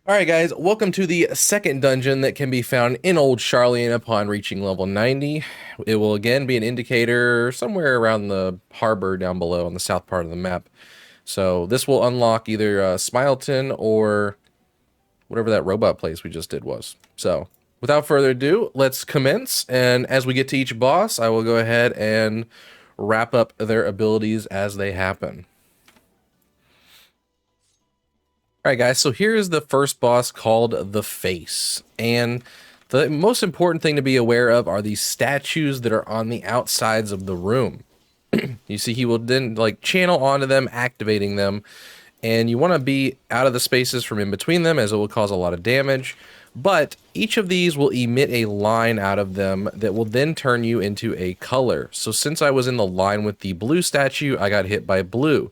Alright guys, welcome to the second dungeon that can be found in Old Charlian upon reaching level 90. It will again be an indicator somewhere around the harbor down below on the south part of the map. So this will unlock either Smileton or whatever that robot place we just did was. So without further ado, let's commence, and as we get to each boss, I will go ahead and wrap up their abilities as they happen. Alright guys, so here's the first boss called the Face, and the most important thing to be aware of are these statues that are on the outsides of the room. You see, he will then like channel onto them, activating them, and you want to be out of the spaces from in between them as it will cause a lot of damage. But each of these will emit a line out of them that will then turn you into a color. So since I was in the line with the blue statue, I got hit by blue.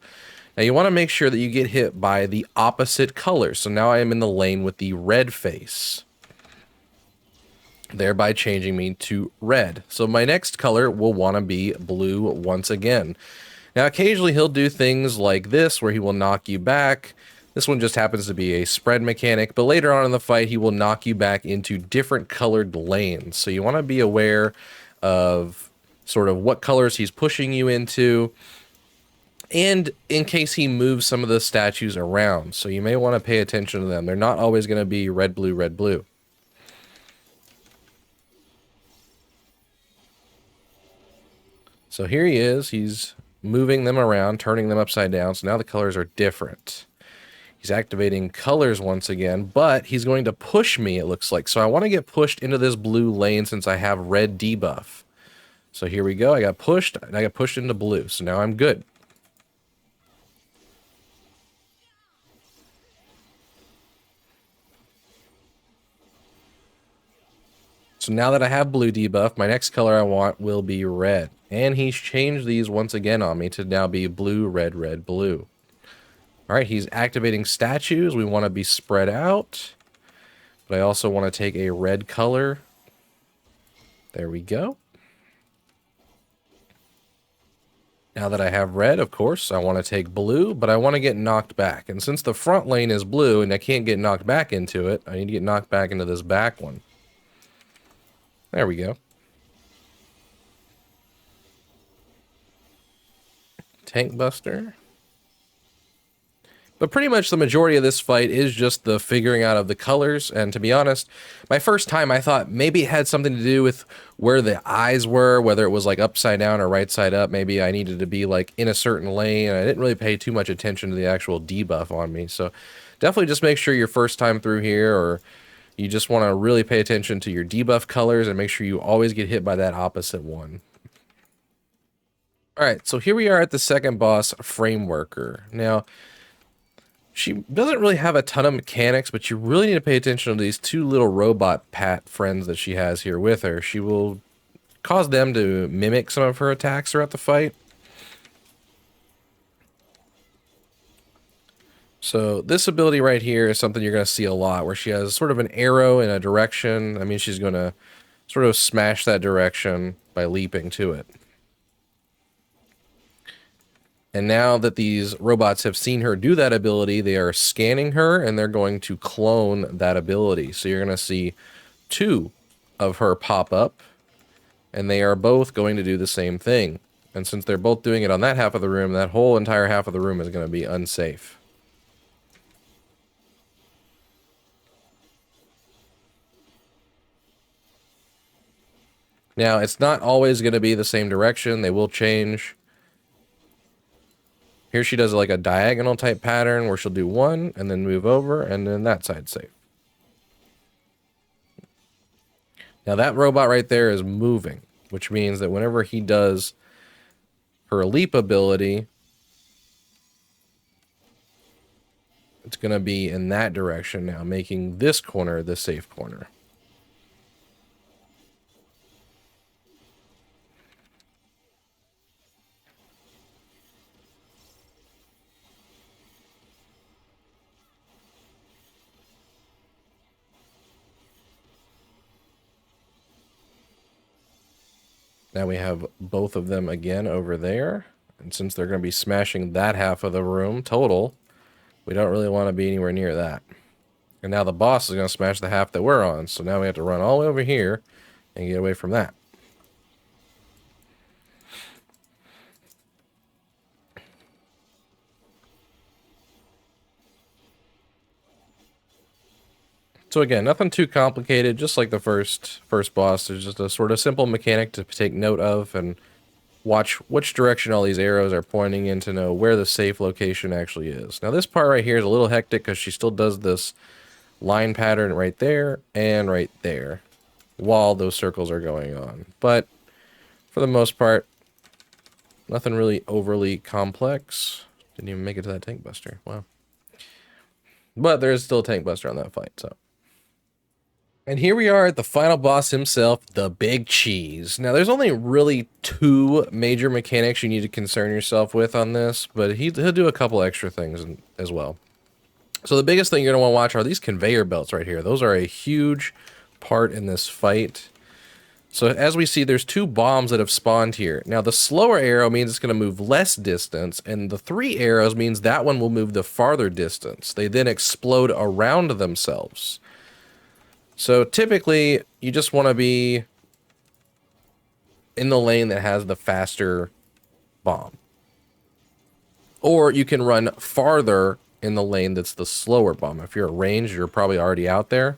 Now you want to make sure that you get hit by the opposite color. So now I am in the lane with the red face, thereby changing me to red. So my next color will want to be blue once again. Now occasionally he'll do things like this where he will knock you back. This one just happens to be a spread mechanic, but later on in the fight he will knock you back into different colored lanes. So you want to be aware of sort of what colors he's pushing you into, and in case he moves some of the statues around. So you may want to pay attention to them. They're not always going to be red, blue, red, blue. So here he is. He's moving them around, turning them upside down. So now the colors are different. He's activating colors once again, but he's going to push me, it looks like. So I want to get pushed into this blue lane since I have red debuff. So here we go. I got pushed, and I got pushed into blue. So now I'm good. So now that I have blue debuff, my next color I want will be red. And he's changed these once again on me to now be blue, red, red, blue. Alright, he's activating statues. We want to be spread out. But I also want to take a red color. There we go. Now that I have red, of course, I want to take blue, but I want to get knocked back. And since the front lane is blue and I can't get knocked back into it, I need to get knocked back into this back one. There we go. Tank Buster. But pretty much the majority of this fight is just the figuring out of the colors. And to be honest, my first time I thought maybe it had something to do with where the eyes were, whether it was like upside down or right side up. Maybe I needed to be like in a certain lane. And I didn't really pay too much attention to the actual debuff on me. So definitely just make sure your first time through here, or you just want to really pay attention to your debuff colors and make sure you always get hit by that opposite one. Alright, so here we are at the second boss, Frameworker. Now, she doesn't really have a ton of mechanics, but you really need to pay attention to these two little robot pat friends that she has here with her. She will cause them to mimic some of her attacks throughout the fight. So this ability right here is something you're going to see a lot, where she has sort of an arrow in a direction. I mean, she's going to sort of smash that direction by leaping to it. And now that these robots have seen her do that ability, they are scanning her and they're going to clone that ability. So you're going to see two of her pop up, and they are both going to do the same thing. And since they're both doing it on that half of the room, that whole entire half of the room is going to be unsafe. Now, it's not always going to be the same direction. They will change. Here she does like a diagonal type pattern where she'll do one and then move over, and then that side's safe. Now that robot right there is moving, which means that whenever he does her leap ability, it's going to be in that direction now, making this corner the safe corner. Now we have both of them again over there. And since they're going to be smashing that half of the room total, we don't really want to be anywhere near that. And now the boss is going to smash the half that we're on. So now we have to run all the way over here and get away from that. So again, nothing too complicated, just like the first boss. There's just a sort of simple mechanic to take note of and watch which direction all these arrows are pointing in to know where the safe location actually is. Now this part right here is a little hectic because she still does this line pattern right there and right there while those circles are going on. But for the most part, nothing really overly complex. Didn't even make it to that tank buster. Wow. But there is still a tank buster on that fight, so. And here we are at the final boss himself, the Big Cheese. Now, there's only really 2 major mechanics you need to concern yourself with on this, but he'll do a couple extra things as well. So the biggest thing you're going to want to watch are these conveyor belts right here. Those are a huge part in this fight. So as we see, there's 2 bombs that have spawned here. Now, the slower arrow means it's going to move less distance, and the 3 arrows means that one will move the farther distance. They then explode around themselves. So typically, you just want to be in the lane that has the faster bomb. Or you can run farther in the lane that's the slower bomb. If you're at range, you're probably already out there.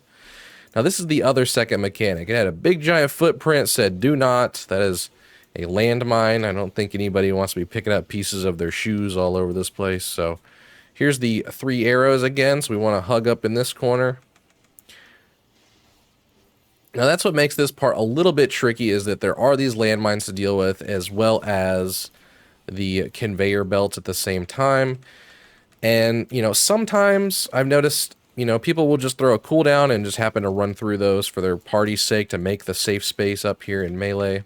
Now, this is the other second mechanic. It had a big giant footprint, said do not. That is a landmine. I don't think anybody wants to be picking up pieces of their shoes all over this place. So here's the 3 arrows again. So we want to hug up in this corner. Now that's what makes this part a little bit tricky, is that there are these landmines to deal with as well as the conveyor belts at the same time. And, you know, sometimes I've noticed, you know, people will just throw a cooldown and just happen to run through those for their party's sake to make the safe space up here in melee.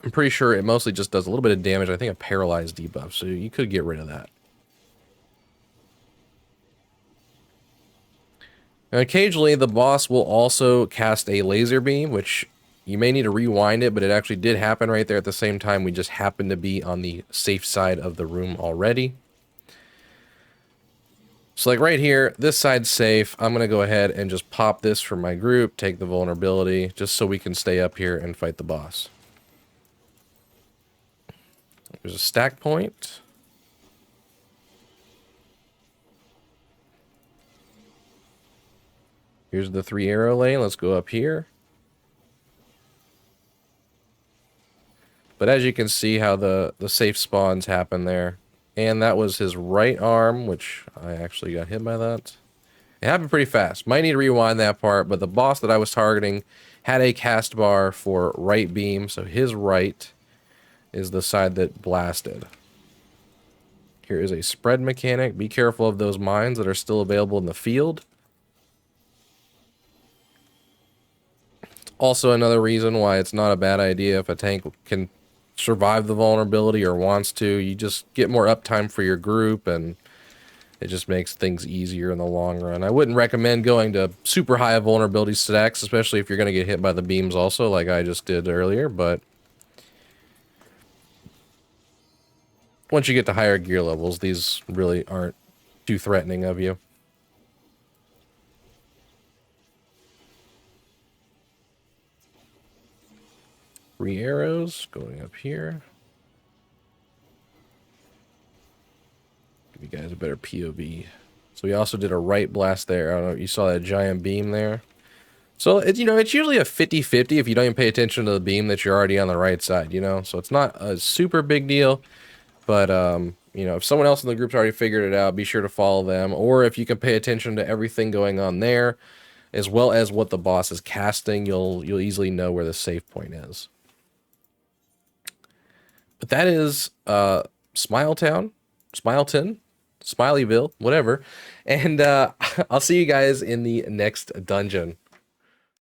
I'm pretty sure it mostly just does a little bit of damage. I think a paralyzed debuff, so you could get rid of that. And occasionally, the boss will also cast a laser beam, which you may need to rewind it, but it actually did happen right there at the same time. We just happened to be on the safe side of the room already. So like right here, this side's safe. I'm going to go ahead and just pop this for my group, take the vulnerability, just so we can stay up here and fight the boss. There's a stack point. Here's the 3 arrow lane. Let's go up here. But as you can see how the safe spawns happen there. And that was his right arm, which I actually got hit by that. It happened pretty fast. Might need to rewind that part, but the boss that I was targeting had a cast bar for right beam, so his right is the side that blasted. Here is a spread mechanic. Be careful of those mines that are still available in the field. Also another reason why it's not a bad idea if a tank can survive the vulnerability or wants to. You just get more uptime for your group, and it just makes things easier in the long run. I wouldn't recommend going to super high vulnerability stacks, especially if you're going to get hit by the beams also, like I just did earlier, but once you get to higher gear levels, these really aren't too threatening of you. 3 arrows going up here. Give you guys a better POV. So we also did a right blast there. I don't know if you saw that giant beam there. So, it's usually a 50-50 if you don't even pay attention to the beam that you're already on the right side, So it's not a super big deal. But, if someone else in the group's already figured it out, be sure to follow them. Or if you can pay attention to everything going on there, as well as what the boss is casting, you'll easily know where the safe point is. But that is Smileton, Smileyville, whatever. And I'll see you guys in the next dungeon.